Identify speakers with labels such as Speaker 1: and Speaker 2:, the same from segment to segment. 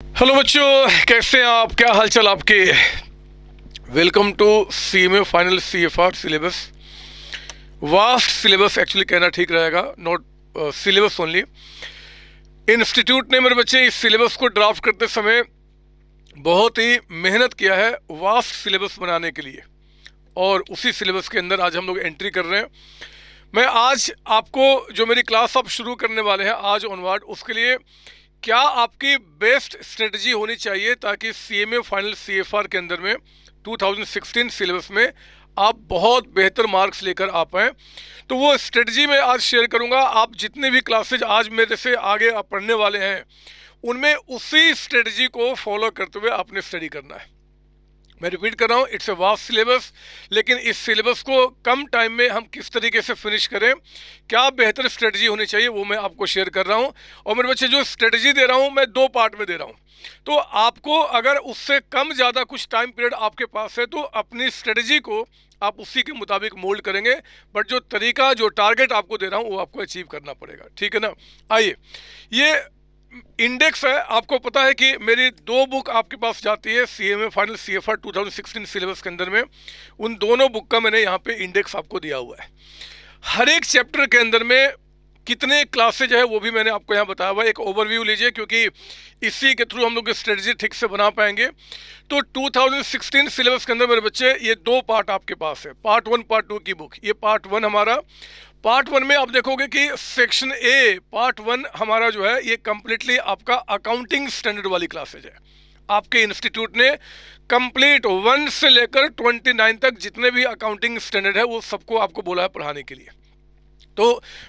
Speaker 1: Hello बच्चों, कैसे हैं आप? क्या हालचाल आपके? Welcome to CMA final CFR syllabus. Vast syllabus actually कहना ठीक रहेगा, नॉट सिलेबस ओनली। इंस्टीट्यूट ने मेरे बच्चे इस सिलेबस को ड्राफ्ट करते समय बहुत ही मेहनत किया है वास्ट सिलेबस बनाने के लिए, और उसी सिलेबस के अंदर आज हम लोग एंट्री कर रहे हैं। मैं आज आपको जो मेरी क्लास आप शुरू करने वाले हैं आज ऑनवर्ड, उसके लिए क्या आपकी बेस्ट स्ट्रेटजी होनी चाहिए ताकि सीएमए फाइनल सीएफआर के अंदर में 2016 सिलेबस में आप बहुत बेहतर मार्क्स लेकर आ पाएँ, तो वो स्ट्रेटजी मैं आज शेयर करूंगा। आप जितने भी क्लासेज आज मेरे से आगे आप पढ़ने वाले हैं उनमें उसी स्ट्रेटजी को फॉलो करते हुए आपने स्टडी करना है। मैं रिपीट कर रहा हूँ, इट्स ए वास्ट सिलेबस, लेकिन इस सिलेबस को कम टाइम में हम किस तरीके से फिनिश करें, क्या बेहतर स्ट्रेटजी होनी चाहिए, वो मैं आपको शेयर कर रहा हूँ। और मेरे बच्चे जो स्ट्रेटजी दे रहा हूँ मैं 2 पार्ट में दे रहा हूँ, तो आपको अगर उससे कम ज़्यादा कुछ टाइम पीरियड आपके पास है तो अपनी स्ट्रेटजी को आप उसी के मुताबिक मोल्ड करेंगे, बट जो तरीका जो टारगेट आपको दे रहा हूँ वो आपको अचीव करना पड़ेगा, ठीक है ना। आइए, ये इंडेक्स है। आपको पता है कि मेरी 2 बुक आपके पास जाती है सीएमए फाइनल सीएफआर 2016 सिलेबस के अंदर में। उन दोनों बुक का मैंने यहाँ पे इंडेक्स आपको दिया हुआ है। हर एक चैप्टर के अंदर में कितने क्लासेज है वो भी मैंने आपको यहाँ बताया हुआ है। एक ओवरव्यू लीजिए, क्योंकि इसी के थ्रू हम लोग स्ट्रेटजी ठीक से बना पाएंगे। तो 2016 सिलेबस के अंदर मेरे बच्चे ये 2 पार्ट आपके पास है, पार्ट 1 पार्ट 2 की बुक। ये पार्ट 1 हमारा। पार्ट 1 में आप देखोगे कि सेक्शन ए पार्ट 1 हमारा जो है ये कंप्लीटली आपका अकाउंटिंग स्टैंडर्ड वाली क्लासेज है। आपके इंस्टीट्यूट ने कंप्लीट 1 से लेकर 29 तक जितने भी अकाउंटिंग स्टैंडर्ड है वो सबको आपको बोला है पढ़ाने के लिए। तो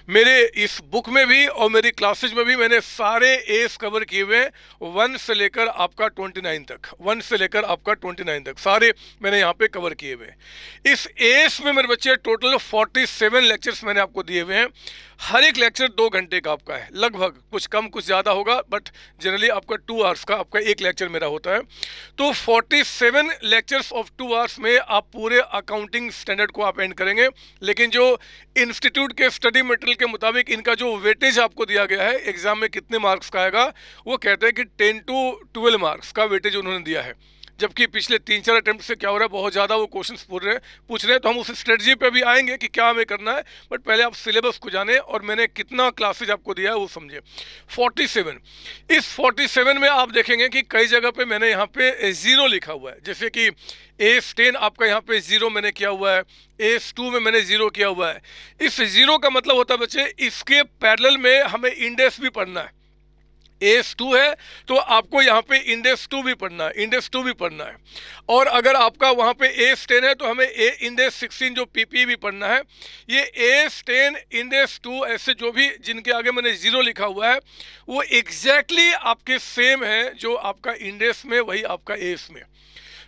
Speaker 1: मेरे इस बुक में भी और मेरी क्लासेज में भी मैंने सारे एस कवर किए हुए हैं, 1 से लेकर आपका 29 तक, 1 से लेकर आपका 29 तक सारे मैंने यहाँ पे कवर किए हुए हैं। इस एस में मेरे बच्चे टोटल 47 लेक्चर्स मैंने आपको दिए हुए हैं। हर एक लेक्चर 2 घंटे का आपका है, लगभग, कुछ कम कुछ ज़्यादा होगा, बट जनरली आपका 2 आवर्स का आपका एक लेक्चर मेरा होता है। तो 47 लेक्चर्स ऑफ 2 आवर्स में आप पूरे अकाउंटिंग स्टैंडर्ड को आप एंड करेंगे। लेकिन जो इंस्टीट्यूट के स्टडी मटेरियल के मुताबिक इनका जो वेटेज आपको दिया गया है एग्जाम में कितने मार्क्स का आएगा, वो कहते हैं कि 10 to 12 मार्क्स का वेटेज उन्होंने दिया है। जबकि पिछले 3-4 अटेम्प्ट से क्या हो रहा है, बहुत ज़्यादा वो क्वेश्चंस पूछ रहे हैं। तो हम उस स्ट्रेटजी पे भी आएंगे कि क्या हमें करना है, बट पहले आप सिलेबस को जाने और मैंने कितना क्लासेज आपको दिया है वो समझे। 47, इस 47 में आप देखेंगे कि कई जगह पे मैंने यहाँ पे 0 लिखा हुआ है, जैसे कि AS10 आपका यहाँ पे 0 मैंने किया हुआ है, AS2 में मैंने 0 किया हुआ है। इस 0 का मतलब होता है बच्चे, इसके पैरेलल में हमें इंडेक्स भी पढ़ना है। AS2 है तो आपको यहाँ पे इंडेक्स 2 भी पढ़ना है, इंडेक्स 2 भी पढ़ना है। और अगर आपका वहाँ पे AS10 है तो हमें इंडेक्स 16 जो PPE भी पढ़ना है। ये AS10 इंडेक्स 2 ऐसे जो भी जिनके आगे मैंने 0 लिखा हुआ है वो एग्जैक्टली आपके सेम है जो आपका इंडेक्स में वही आपका AS में।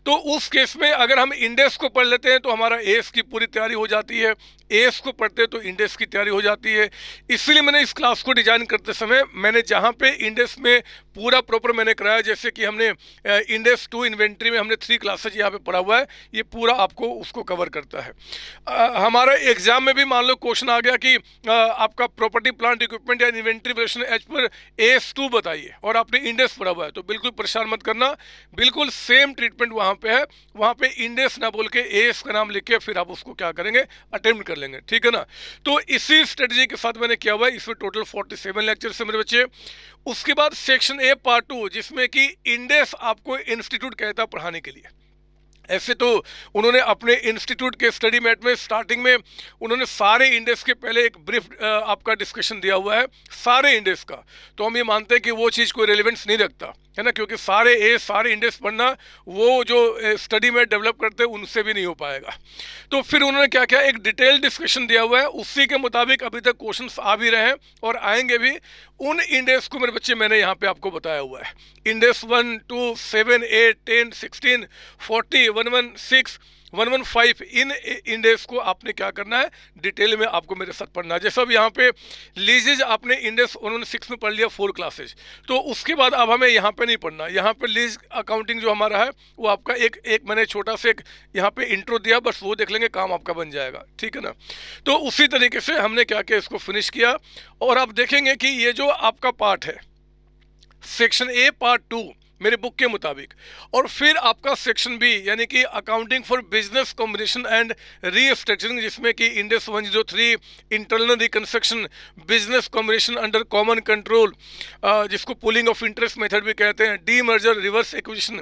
Speaker 1: तो उस केस में अगर हम इंडेक्स को पढ़ लेते हैं तो हमारा एस की पूरी तैयारी हो जाती है, एस को पढ़ते हैं तो इंडेक्स की तैयारी हो जाती है। इसलिए मैंने इस क्लास को डिजाइन करते समय मैंने जहाँ पे इंडेक्स में पूरा प्रॉपर मैंने कराया, जैसे कि हमने इंडेक्स 2 इन्वेंट्री में हमने 3 क्लासेज यहाँ पे पढ़ा हुआ है, ये पूरा आपको उसको कवर करता है। हमारा एग्जाम में भी मान लो क्वेश्चन आ गया कि आपका प्रॉपर्टी प्लांट इक्विपमेंट या इन्वेंट्री वैल्यूएशन एज पर AS2 बताइए और आपने इंडेक्स पढ़ा हुआ है, तो बिल्कुल परेशान मत करना, बिल्कुल सेम ट्रीटमेंट वहाँ पे है। वहाँ पे इंडेक्स ना बोल के एस का नाम लिख के फिर आप उसको क्या करेंगे, अटेम्प्ट कर लेंगे, ठीक है ना। तो इसी स्ट्रेटजी के साथ मैंने किया हुआ है। इसमें टोटल 47 लेक्चर है मेरे बच्चे। उसके बाद सेक्शन ए पार्ट 2, जिसमें कि इंडेक्स आपको इंस्टीट्यूट कहता है पढ़ाने के लिए। ऐसे तो उन्होंने अपने इंस्टीट्यूट के स्टडी मैट में स्टार्टिंग में उन्होंने सारे इंडेक्स के पहले एक ब्रीफ आपका डिस्कशन दिया हुआ है सारे इंडेक्स का। तो हम ये मानते हैं कि वो चीज़ कोई रेलेवेंस नहीं रखता है ना, क्योंकि सारे इंडेक्स पढ़ना वो जो स्टडी मैट डेवलप करते हैं उनसे भी नहीं हो पाएगा। तो फिर उन्होंने क्या किया, एक डिटेल डिस्कशन दिया हुआ है, उसी के मुताबिक अभी तक क्वेश्चंस आ भी रहे हैं और आएंगे भी। उन इंडेक्स को मेरे बच्चे मैंने यहाँ पे आपको बताया हुआ है। इंडेक्स 1, 2, 7, 8, 10, 16, 40, 116, 115, इन इंडेक्स को आपने क्या करना है, डिटेल में आपको मेरे साथ पढ़ना है। जैसा अब यहाँ पे लीजेज आपने इंडेक्स 116 में पढ़ लिया 4 क्लासेज, तो उसके बाद अब हमें यहाँ पे नहीं पढ़ना। यहाँ पे लीज अकाउंटिंग जो हमारा है वो आपका एक मैंने छोटा सा एक यहाँ पे इंट्रो दिया, बस वो देख लेंगे, काम आपका बन जाएगा, ठीक है ना। तो उसी तरीके से हमने क्या किया, इसको फिनिश किया। और आप देखेंगे कि ये जो आपका पार्ट है सेक्शन ए पार्ट 2 मेरे बुक के मुताबिक। और फिर आपका सेक्शन बी यानी कि accounting for business combination and restructuring, जिसमें कि Ind AS 103, internal reconstruction, business combination under common control, जिसको पुलिंग ऑफ इंटरेस्ट मेथड भी कहते हैं, डी मर्जर, रिवर्स एक्विजिशन।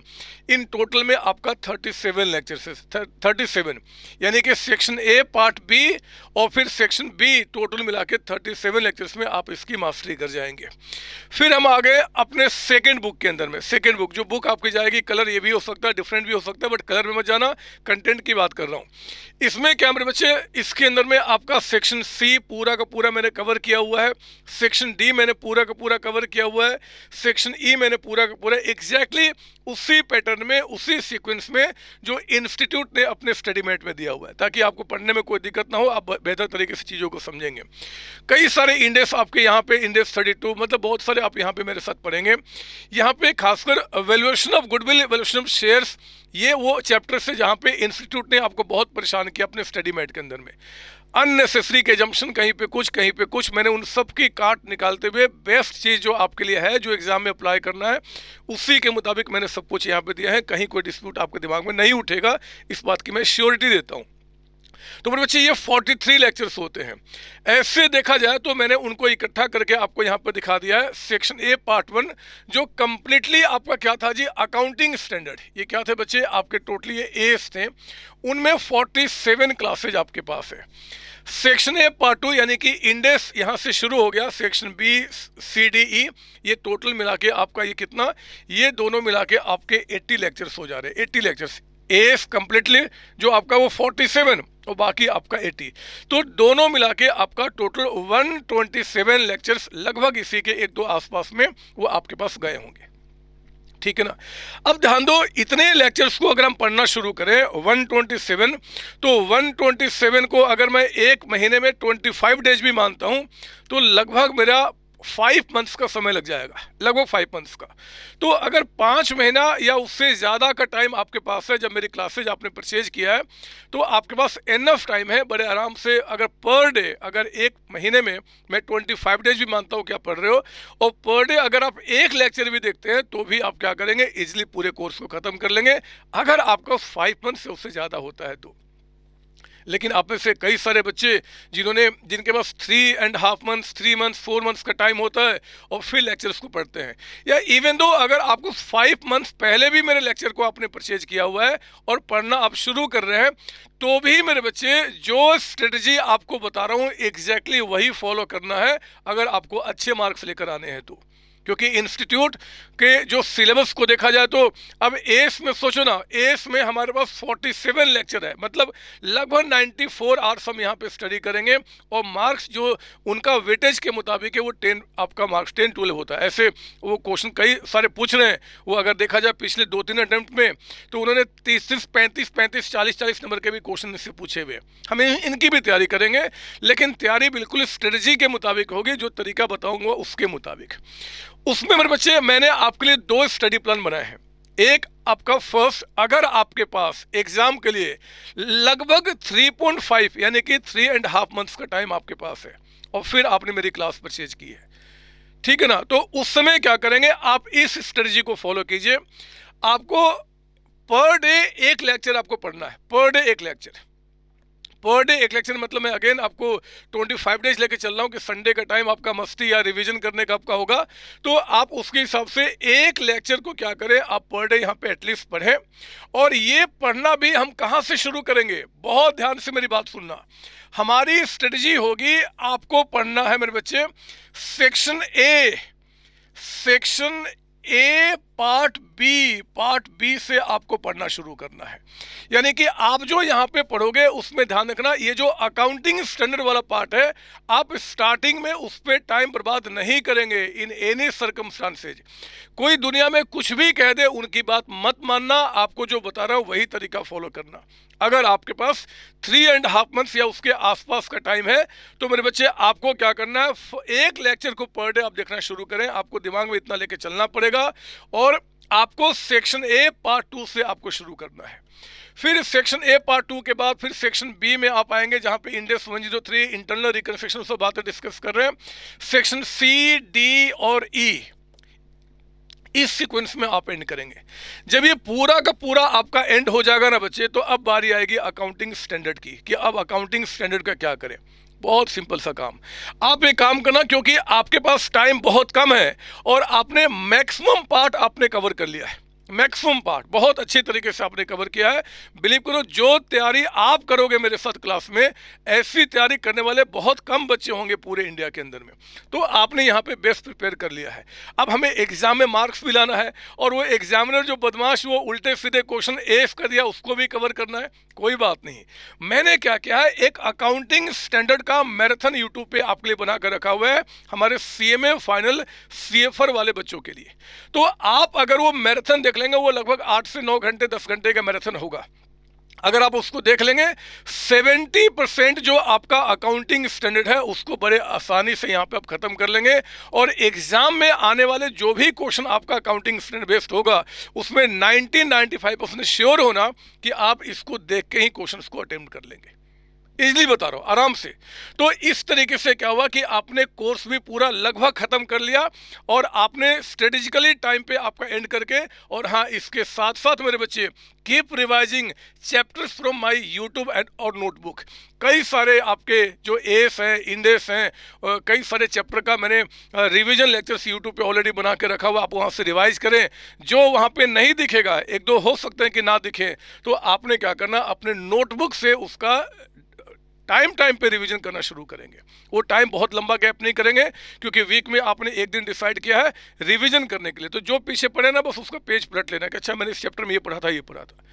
Speaker 1: इन टोटल में आपका 37 लेक्चर्स है, 37, यानी कि सेक्शन ए पार्ट बी और फिर सेक्शन बी, टोटल मिला के 37 लेक्चर्स में आप इसकी मास्टरी कर जाएंगे। फिर हम आ गए अपने सेकेंड बुक के अंदर में। सेकेंड बुक, जो बुक आपकी जाएगी, कलर ये भी हो सकता है, डिफरेंट भी हो सकता है, बट कलर में मत जाना, कंटेंट की बात कर रहा हूँ। इसमें क्या मेरे बच्चे, इसके अंदर में आपका सेक्शन सी पूरा का पूरा मैंने कवर किया हुआ है, सेक्शन डी मैंने पूरा का पूरा कवर किया हुआ है, सेक्शन ई मैंने पूरा का पूरा एग्जैक्टली उसी पैटर्न में, उसी सीक्वेंस में जो इंस्टीट्यूट ने अपने स्टडी मेट में दिया हुआ है, ताकि आपको पढ़ने में कोई दिक्कत ना हो, आप बेहतर तरीके से चीज़ों को समझेंगे। कई सारे इंड AS आपके यहाँ पे, इंड AS 32, मतलब बहुत सारे आप यहाँ पे मेरे साथ पढ़ेंगे। यहाँ पे खासकर valuation of goodwill, valuation of shares, ये वो चैप्टर से जहाँ पे इंस्टीट्यूट ने आपको बहुत परेशान किया अपने स्टडी मेट के अंदर में। अननेसेसरी के जम्पशन, कहीं पे कुछ, मैंने उन सब की काट निकालते हुए बेस्ट चीज़ जो आपके लिए है, जो एग्जाम में अप्लाई करना है, उसी के मुताबिक मैंने सब कुछ यहाँ पे दिया है। कहीं कोई डिस्प्यूट आपके दिमाग में नहीं उठेगा, इस बात की मैं श्योरिटी देता हूँ। तो मेरे बच्चे, ये 43 लेक्चर्स होते हैं। ऐसे देखा जाए तो मैंने उनको इकट्ठा करके आपको यहाँ पर दिखा दिया है। सेक्शन ए पार्ट 1 जो कंप्लीटली आपका क्या था जी, अकाउंटिंग स्टैंडर्ड। ये क्या थे बच्चे आपके, टोटली ये AS थे, उनमें 47 क्लासेज आपके पास है। सेक्शन ए पार्ट 2 यानी कि इंड AS यहाँ से शुरू हो गया, section B C D E, ये टोटल मिला के आपका ये कितना, ये दोनों मिला के आपके 80 लेक्चर्स हो जा रहे हैं। 80 लेक्चर्स AS कंप्लीटली जो आपका वो 47 और बाकी आपका 80, तो दोनों मिला के आपका टोटल 127 लेक्चर्स लगभग इसी के 1-2 आसपास में वो आपके पास गए होंगे। ठीक है ना। अब ध्यान दो, इतने लेक्चर्स को अगर हम पढ़ना शुरू करें 127, तो 127 को अगर मैं एक महीने में 25 डेज भी मानता हूं तो लगभग मेरा 5 मंथ्स का समय लग जाएगा, लगभग 5 मंथ्स का। तो अगर 5 महीना या उससे ज़्यादा का टाइम आपके पास है, जब मेरी क्लासेज आपने परचेज किया है, तो आपके पास इनफ टाइम है बड़े आराम से। अगर पर डे, अगर एक महीने में मैं 25 डेज भी मानता हूँ कि आप पढ़ रहे हो, और पर डे अगर आप एक लेक्चर भी देखते हैं तो भी आप क्या करेंगे, इजिली पूरे कोर्स को ख़त्म कर लेंगे, अगर आपका 5 मंथ से उससे ज़्यादा होता है तो। लेकिन आप में से कई सारे बच्चे जिनके पास 3.5 मंथ्स, 3 मंथ्स, 4 मंथ्स का टाइम होता है और फिर लेक्चर्स को पढ़ते हैं, या इवन दो अगर आपको 5 मंथ्स पहले भी मेरे लेक्चर को आपने परचेज किया हुआ है और पढ़ना आप शुरू कर रहे हैं, तो भी मेरे बच्चे जो स्ट्रेटजी आपको बता रहा हूँ एग्जैक्टली वही फॉलो करना है अगर आपको अच्छे मार्क्स लेकर आने हैं तो। क्योंकि इंस्टीट्यूट के जो सिलेबस को देखा जाए तो अब AS में सोचो ना, AS में हमारे पास 47 लेक्चर है, मतलब लगभग 94 आवर्स हम यहाँ पे स्टडी करेंगे, और मार्क्स जो उनका वेटेज के मुताबिक है वो 10, आपका मार्क्स 10-12 होता है। ऐसे वो क्वेश्चन कई सारे पूछ रहे हैं, वो अगर देखा जाए पिछले 2-3 अटेम्प्ट में तो उन्होंने 30, 35, 40 नंबर के भी क्वेश्चन इससे पूछे हुए। हम इनकी भी तैयारी करेंगे, लेकिन तैयारी बिल्कुल स्ट्रेटजी के मुताबिक होगी, जो तरीका बताऊँगा उसके मुताबिक। उसमें मेरे बच्चे मैंने आपके लिए 2 स्टडी प्लान बनाए हैं। एक आपका फर्स्ट, अगर आपके पास एग्जाम के लिए लगभग 3.5 यानी कि 3.5 मंथ्स का टाइम आपके पास है और फिर आपने मेरी क्लास परचेज की है, ठीक है ना, तो उस समय क्या करेंगे, आप इस स्ट्रेटजी को फॉलो कीजिए। आपको पर डे एक लेक्चर आपको पढ़ना है, पर डे एक लेक्चर, पर डे एक लेक्चर, मतलब मैं अगेन आपको 25 डेज लेके चल रहा हूँ कि संडे का टाइम आपका मस्ती या रिवीजन करने का आपका होगा, तो आप उसके हिसाब से एक लेक्चर को क्या करें, आप पर डे यहाँ पे एटलीस्ट पढ़ें। और ये पढ़ना भी हम कहाँ से शुरू करेंगे, बहुत ध्यान से मेरी बात सुनना। हमारी स्ट्रेटजी होगी, आपको पढ़ना है मेरे बच्चे सेक्शन ए पार्ट बी से आपको पढ़ना शुरू करना है। यानी कि आप जो यहाँ पे पढ़ोगे उसमें ध्यान रखना, ये जो अकाउंटिंग स्टैंडर्ड वाला पार्ट है, आप स्टार्टिंग में उस पर टाइम बर्बाद नहीं करेंगे इन एनी सर्कमस्टांसेज। कोई दुनिया में कुछ भी कह दे उनकी बात मत मानना, आपको जो बता रहा हूँ वही तरीका फॉलो करना। अगर आपके पास 3.5 मंथ्स या उसके आसपास का टाइम है तो मेरे बच्चे आपको क्या करना है, एक लेक्चर को पर डे आप देखना शुरू करें। आपको दिमाग में इतना लेके चलना पड़ेगा, और आपको सेक्शन ए पार्ट 2 से आपको शुरू करना है। फिर सेक्शन ए पार्ट 2 के बाद फिर सेक्शन बी में आप आएंगे, जहां पे इंड AS 103 इंटरनल रिकंस्ट्रक्शन सब बातें डिस्कस कर रहे हैं। सेक्शन सी, डी और ई, इस सीक्वेंस में आप एंड करेंगे। जब ये पूरा का पूरा आपका एंड हो जाएगा ना बच्चे, तो अब बारी आएगी अकाउंटिंग स्टैंडर्ड की कि अब अकाउंटिंग स्टैंडर्ड का क्या करें। बहुत सिंपल सा काम। आप एक काम करना, क्योंकि आपके पास टाइम बहुत कम है और आपने मैक्सिमम पार्ट आपने कवर कर लिया है, मैक्सिमम पार्ट बहुत अच्छे तरीके से आपने कवर किया है। बिलीव करो, जो तैयारी आप करोगे मेरे साथ क्लास में, ऐसी तैयारी करने वाले बहुत कम बच्चे होंगे पूरे इंडिया के अंदर में। तो आपने यहाँ पे बेस्ट प्रिपेयर कर लिया है। अब हमें एग्जाम में मार्क्स भी लाना है, और वो एग्जामिनर जो बदमाश वो उल्टे सीधे क्वेश्चन एफ कर दिया, उसको भी कवर करना है। कोई बात नहीं, मैंने क्या किया है, एक अकाउंटिंग स्टैंडर्ड का मैराथन यूट्यूब पे आपके लिए बना कर रखा हुआ है, हमारे सीएमए फाइनल सीएफआर वाले बच्चों के लिए। तो आप अगर वो मैराथन देख लेंगे, वो लगभग 8 से 9 घंटे 10 घंटे का मैराथन होगा। अगर आप उसको देख लेंगे, 70% जो आपका अकाउंटिंग स्टैंडर्ड है उसको बड़े आसानी से यहाँ पे आप खत्म कर लेंगे। और एग्जाम में आने वाले जो भी क्वेश्चन आपका अकाउंटिंग स्टैंडर्ड बेस्ड होगा, उसमें 90-95% श्योर होना कि आप इसको देख के ही क्वेश्चन को अटेम्प्ट कर लेंगे। इजली बता रहा हूँ, आराम से। तो इस तरीके से क्या हुआ कि आपने कोर्स भी पूरा लगभग खत्म कर लिया, और आपने स्ट्रेटेजिकली टाइम पे आपका एंड करके, और हाँ, इसके साथ साथ मेरे बच्चे keep revising chapters from my YouTube and और नोटबुक। कई सारे आपके जो एस हैं, इंडेस हैं, कई सारे चैप्टर का मैंने रिवीजन लेक्चर्स यूट्यूब पे ऑलरेडी बना के रखा हुआ, आप वहाँ से रिवाइज करें। जो वहाँ पे नहीं दिखेगा, एक दो हो सकते हैं कि ना दिखे, तो आपने क्या करना, अपने नोटबुक से उसका टाइम पे रिवीजन करना शुरू करेंगे। वो टाइम बहुत लंबा गैप नहीं करेंगे, क्योंकि वीक में आपने एक दिन डिसाइड किया है रिवीजन करने के लिए। तो जो पीछे पढ़े ना, बस उसका पेज पलट लेना कि अच्छा मैंने इस चैप्टर में ये पढ़ा था, ये पढ़ा था,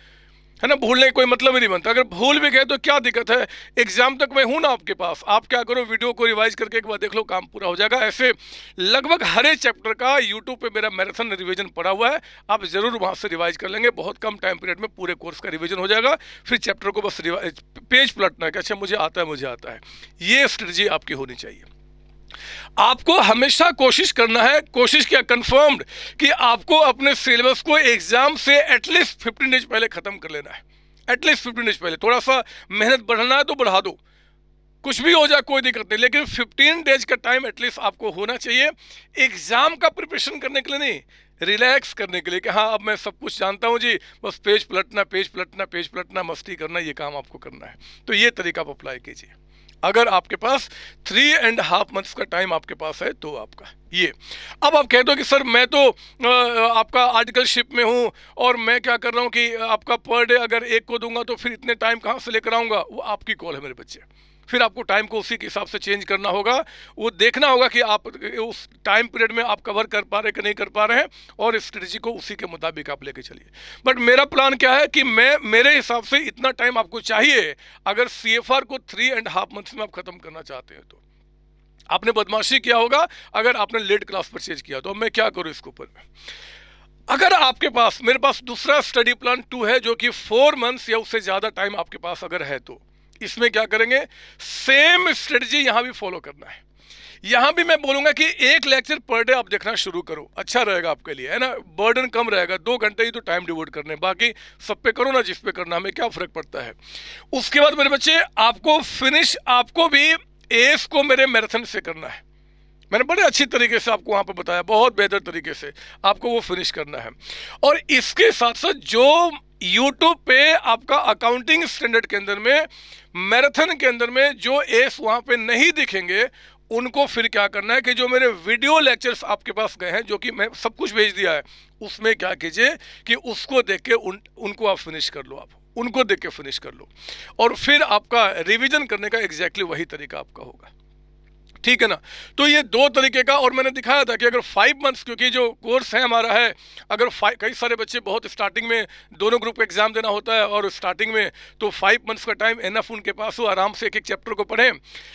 Speaker 1: है ना। भूलने का कोई मतलब ही नहीं बनता। अगर भूल भी गए तो क्या दिक्कत है, एग्जाम तक मैं हूं ना आपके पास। आप क्या करो, वीडियो को रिवाइज करके एक बार देख लो, काम पूरा हो जाएगा। ऐसे लगभग हर एक चैप्टर का यूट्यूब पे मेरा मैराथन रिवीजन पड़ा हुआ है, आप जरूर वहां से रिवाइज कर लेंगे। बहुत कम टाइम पीरियड में पूरे कोर्स का रिवीजन हो जाएगा। फिर चैप्टर को बस पेज पलटना है कि अच्छा मुझे आता है, मुझे आता है। ये स्ट्रेटजी आपकी होनी चाहिए। आपको हमेशा कोशिश करना है, कोशिश क्या, कंफर्म्ड, कि आपको अपने सिलेबस को एग्जाम से एटलीस्ट 15 डेज पहले खत्म कर लेना है। एटलीस्ट 15 डेज पहले। थोड़ा सा मेहनत बढ़ाना है तो बढ़ा दो, कुछ भी हो जाए कोई दिक्कत नहीं, लेकिन 15 डेज का टाइम एटलीस्ट आपको होना चाहिए एग्जाम का प्रिपरेशन करने के लिए नहीं, रिलैक्स करने के लिए कि हाँ अब मैं सब कुछ जानता हूँ जी, बस पेज पलटना, पेज पलटना, पेज पलटना, मस्ती करना, ये काम आपको करना है। तो ये तरीका आप अप्लाई कीजिए। अगर आपके पास 3.5 मंथ्स का टाइम आपके पास है तो आपका ये। अब आप कहते हो कि सर मैं तो आपका आर्टिकलशिप में हूँ, और मैं क्या कर रहा हूँ कि आपका पर डे अगर एक को दूंगा तो फिर इतने टाइम कहाँ से लेकर आऊँगा। वो आपकी कॉल है मेरे बच्चे। फिर आपको टाइम को उसी के हिसाब से चेंज करना होगा। वो देखना होगा कि आप उस टाइम पीरियड में आप कवर कर पा रहे कि नहीं कर पा रहे हैं, और स्ट्रेटजी को उसी के मुताबिक आप लेके चलिए। बट मेरा प्लान क्या है कि मेरे हिसाब से इतना टाइम आपको चाहिए अगर सीएफआर को 3.5 मंथ्स में आप खत्म करना चाहते हैं। तो आपने बदमाशी किया होगा अगर आपने लेट क्लास परचेज किया। तो मैं क्या करूँ इसके ऊपर में, अगर आपके पास, मेरे पास दूसरा स्टडी प्लान 2 है जो कि 4 मंथ्स या उससे ज़्यादा टाइम आपके पास अगर है, तो इसमें क्या करेंगे, सेम स्ट्रेटजी यहां भी फॉलो करना है। यहां भी मैं बोलूंगा कि एक लेक्चर पर डे आप देखना शुरू करो, अच्छा रहेगा आपके लिए, है ना। बर्डन कम रहेगा, 2 घंटे ही तो टाइम डिवोट करने, बाकी सब पे करो ना जिस पे करना, हमें क्या फर्क पड़ता है। उसके बाद मेरे बच्चे आपको आपको भी एस को मेरे मैराथन से करना है। मैंने बड़े अच्छी तरीके से आपको वहां पर बताया, बहुत बेहतर तरीके से आपको वो फिनिश करना है। और इसके साथ साथ जो यूट्यूब पे आपका अकाउंटिंग स्टैंडर्ड के अंदर में, मैराथन के अंदर में जो एस वहां पे नहीं दिखेंगे, उनको फिर क्या करना है कि जो मेरे वीडियो लेक्चर्स आपके पास गए हैं, जो कि मैं सब कुछ भेज दिया है, उसमें क्या कीजिए कि उसको देख के उनको आप फिनिश कर लो, आप उनको देख के फिनिश कर लो, और फिर आपका रिवीजन करने का एग्जैक्टली वही तरीका आपका होगा। ठीक है ना। तो ये 2 तरीके का, और मैंने दिखाया था कि अगर 5 मंथ्स, क्योंकि जो कोर्स है हमारा है, अगर कई सारे बच्चे बहुत स्टार्टिंग में दोनों ग्रुप एग्जाम देना होता है, और स्टार्टिंग में तो 5 मंथ्स का टाइम एनफ उनके पास हो, आराम से एक एक चैप्टर को पढ़ें।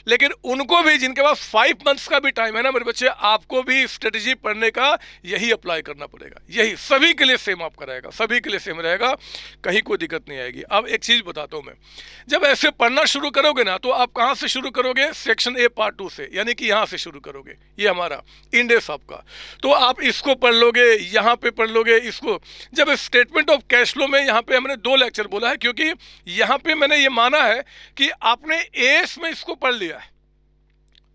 Speaker 1: लेकिन उनको भी, जिनके पास 5 मंथ्स का भी टाइम है ना मेरे बच्चे, आपको भी स्ट्रेटजी पढ़ने का यही अप्लाई करना पड़ेगा। यही सभी के लिए सेम आपका रहेगा, सभी के लिए सेम रहेगा, कहीं कोई दिक्कत नहीं आएगी। अब एक चीज़ बताता हूँ मैं, जब ऐसे पढ़ना शुरू करोगे ना, तो आप कहाँ से शुरू करोगे, सेक्शन ए पार्ट 2 से, यानी कि यहां से शुरू करोगे। ये हमारा इंडेक्स आपका, तो आप इसको पढ़ लोगे, यहां पे पढ़ लोगे इसको। जब स्टेटमेंट ऑफ कैश फ्लो में यहां पे हमने 2 लेक्चर बोला है, क्योंकि यहां पे मैंने ये माना है कि आपने एस में इसको पढ़ लिया है,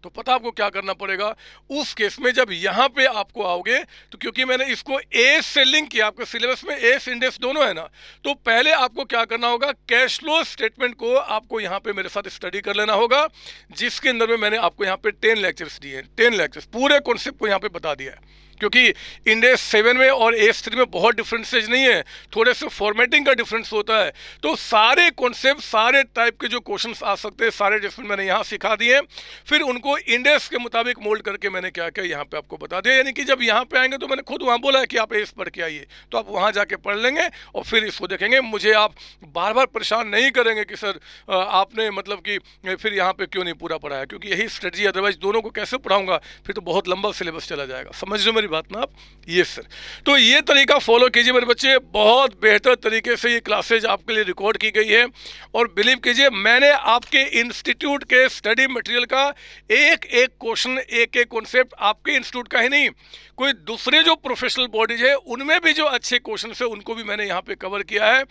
Speaker 1: तो पता आपको क्या करना पड़ेगा उस केस में, जब यहाँ पे आपको आओगे तो क्योंकि मैंने इसको ए से लिंक किया, आपके सिलेबस में एस इंडेक्स दोनों है ना, तो पहले आपको क्या करना होगा, कैश फ्लो स्टेटमेंट को आपको यहाँ पे मेरे साथ स्टडी कर लेना होगा, जिसके अंदर में मैंने आपको यहाँ पे 10 लेक्चर्स दिए हैं, 10 लेक्चर्स पूरे कॉन्सेप्ट को यहाँ पे बता दिया है। क्योंकि इंडेक्स 7 में और एस 3 में बहुत डिफरेंसेज नहीं है, थोड़े से फॉर्मेटिंग का डिफरेंस होता है। तो सारे कॉन्सेप्ट, सारे टाइप के जो क्वेश्चंस आ सकते हैं, सारे डिफरेंट मैंने यहाँ सिखा दिए, फिर उनको इंडेक्स के मुताबिक मोल्ड करके मैंने क्या किया यहाँ पे आपको बता दिया। यानी कि जब यहाँ पे आएंगे तो मैंने खुद वहाँ बोला है कि आप एस पढ़ के आइए, तो आप वहाँ जाके पढ़ लेंगे और फिर इसको देखेंगे। मुझे आप बार बार परेशान नहीं करेंगे कि सर आपने मतलब कि फिर यहाँ पे क्यों नहीं पूरा पढ़ाया, क्योंकि यही स्ट्रेटजी, अदरवाइज दोनों को कैसे पढ़ाऊंगा, फिर तो बहुत लंबा सिलेबस चला जाएगा। समझ लो मेरी बात ना आप? Yes sir. तो ये तरीका फॉलो कीजिए मेरे बच्चे, बहुत बेहतर तरीके से ये क्लासेज आपके लिए रिकॉर्ड की गई है। और बिलीव कीजिए, मैंने आपके इंस्टीट्यूट के स्टडी मटेरियल का एक एक क्वेश्चन, एक एक कॉन्सेप्ट आपके इंस्टीट्यूट का ही नहीं, कोई दूसरे जो प्रोफेशनल बॉडीज है उनमें भी जो अच्छे क्वेश्चन है उनको भी मैंने यहाँ पे कवर किया है।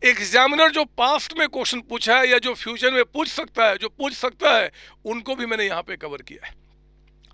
Speaker 1: एग्जामिनर जो पास्ट में क्वेश्चन पूछा है या जो फ्यूचर में पूछ सकता है उनको भी मैंने यहाँ पे कवर किया है।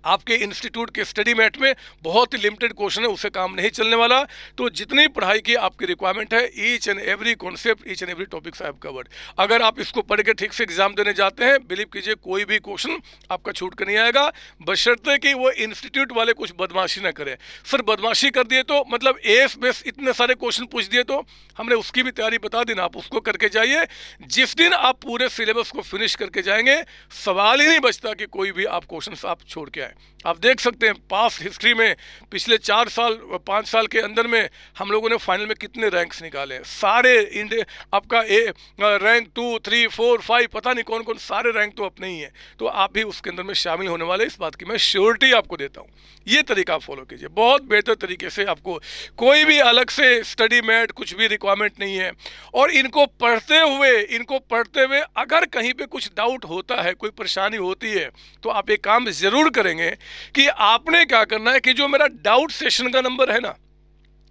Speaker 1: आपके इंस्टीट्यूट के स्टडी मैट में बहुत ही लिमिटेड क्वेश्चन है, उससे काम नहीं चलने वाला। तो जितनी पढ़ाई की आपकी रिक्वायरमेंट है, each and every concept, each and every topics I have covered. अगर आप इसको पढ़ के ठीक से एग्जाम देने जाते हैं, बिलीव कीजिए कोई भी क्वेश्चन आपका छूट कर नहीं आएगा, बशर्ते कि वो इंस्टीट्यूट वाले कुछ बदमाशी ना करें। सर बदमाशी कर दिए तो मतलब एस बेस इतने सारे क्वेश्चन पूछ दिए, तो हमने उसकी भी तैयारी बता दी ना, आप उसको करके जाइए। जिस दिन आप पूरे सिलेबस को फिनिश करके जाएंगे, सवाल ही नहीं बचता कि कोई भी आप क्वेश्चन आप छोड़ के आए। आप देख सकते हैं पास्ट हिस्ट्री में पिछले 4 साल 5 साल के अंदर में हम लोगों ने फाइनल में कितने रैंक्स निकाले हैं। सारे आपका रैंक 2, 3, 4, 5 पता नहीं कौन कौन, सारे रैंक तो अपने ही हैं। तो आप भी उसके अंदर में शामिल होने वाले, इस बात की मैं श्योरिटी आपको देता हूँ। ये तरीका आप फॉलो कीजिए, बहुत बेहतर तरीके से। आपको कोई भी अलग से स्टडी मैट कुछ भी रिक्वायरमेंट नहीं है। और इनको पढ़ते हुए अगर कहीं पे कुछ डाउट होता है, कोई परेशानी होती है, तो आप एक काम ज़रूर करेंगे कि आपने क्या करना है कि जो मेरा डाउट सेशन का नंबर है ना,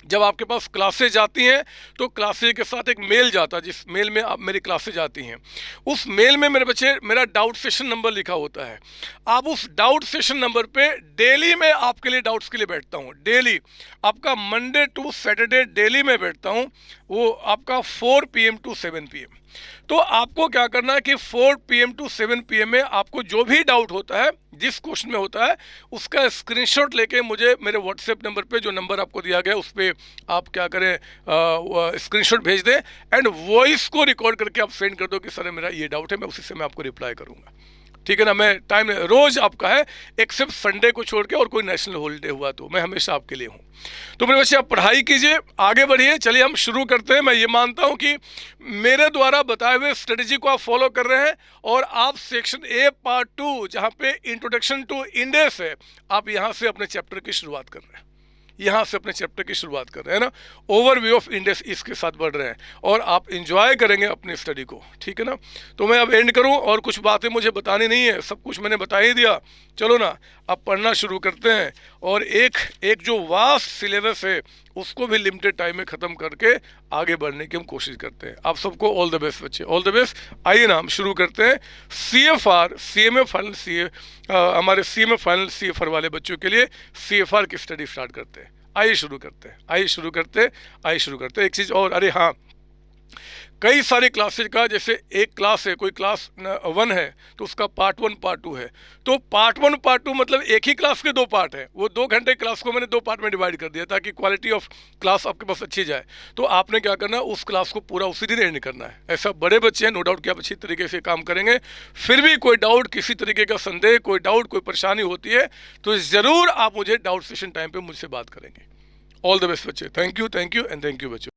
Speaker 1: जब आपके पास क्लासेज आती हैं तो क्लासेज के साथ एक मेल जाता है, जिस मेल में आप मेरी क्लासेज आती हैं, उस मेल में मेरे बच्चे मेरा डाउट सेशन नंबर लिखा होता है। आप उस डाउट सेशन नंबर पे डेली मैं आपके लिए डाउट्स के लिए बैठता हूँ। डेली आपका मंडे टू सैटरडे डेली मैं बैठता हूँ, वो आपका 4 PM टू 7 PM। तो आपको क्या करना है कि 4 PM टू 7 PM में आपको जो भी डाउट होता है, जिस क्वेश्चन में होता है, उसका स्क्रीनशॉट लेके मुझे मेरे व्हाट्सएप नंबर पे, जो नंबर आपको दिया गया उस पर आप क्या करें, स्क्रीनशॉट भेज दें एंड वॉइस को रिकॉर्ड करके आप सेंड कर दो कि सर मेरा ये डाउट है, मैं उसी से मैं आपको रिप्लाई करूँगा। ठीक है ना? मैं टाइम रोज आपका है, एक्सेप्ट संडे को छोड़ के, और कोई नेशनल हॉलीडे हुआ तो मैं हमेशा आपके लिए हूँ। तो मेरे बच्चे आप पढ़ाई कीजिए, आगे बढ़िए। चलिए हम शुरू करते हैं। मैं ये मानता हूँ कि मेरे द्वारा बताए हुए स्ट्रेटजी को आप फॉलो कर रहे हैं और आप सेक्शन ए पार्ट 2 जहाँ पे इंट्रोडक्शन टू इंडेक्स है, आप यहाँ से अपने चैप्टर की शुरुआत कर रहे हैं, यहाँ से अपने चैप्टर की शुरुआत कर रहे हैं ना। ओवरव्यू ऑफ इंडेक्स इसके साथ बढ़ रहे हैं और आप इंजॉय करेंगे अपनी स्टडी को। ठीक है ना? तो मैं अब एंड करूँ, और कुछ बातें मुझे बतानी नहीं है, सब कुछ मैंने बता ही दिया। चलो ना, अब पढ़ना शुरू करते हैं और एक जो वास्ट सिलेबस है उसको भी लिमिटेड टाइम में ख़त्म करके आगे बढ़ने की हम कोशिश करते हैं। आप सबको ऑल द बेस्ट बच्चे, ऑल द बेस्ट। आइए ना हम शुरू करते हैं। CFR CMA फाइनल हमारे CMA फाइनल CFR वाले बच्चों के लिए CFR की स्टडी स्टार्ट करते हैं। आइए शुरू करते हैं। एक चीज़ और, अरे हाँ, कई सारे क्लासेज का, जैसे एक क्लास है, कोई क्लास 1 है तो उसका पार्ट 1 पार्ट 2 है, तो पार्ट 1 पार्ट 2 मतलब एक ही क्लास के 2 पार्ट है। वो 2 घंटे क्लास को मैंने 2 पार्ट में डिवाइड कर दिया ताकि क्वालिटी ऑफ क्लास आपके पास अच्छी जाए। तो आपने क्या करना है, उस क्लास को पूरा उसी दिन एंड करना है। ऐसा बड़े बच्चे हैं, नो डाउट कि आप अच्छी तरीके से काम करेंगे। फिर भी कोई डाउट, किसी तरीके का संदेह, कोई डाउट, कोई परेशानी होती है तो ज़रूर आप मुझे डाउट सेशन टाइम पर मुझसे बात करेंगे। ऑल द बेस्ट बच्चे। Thank you and thank you बच्चों।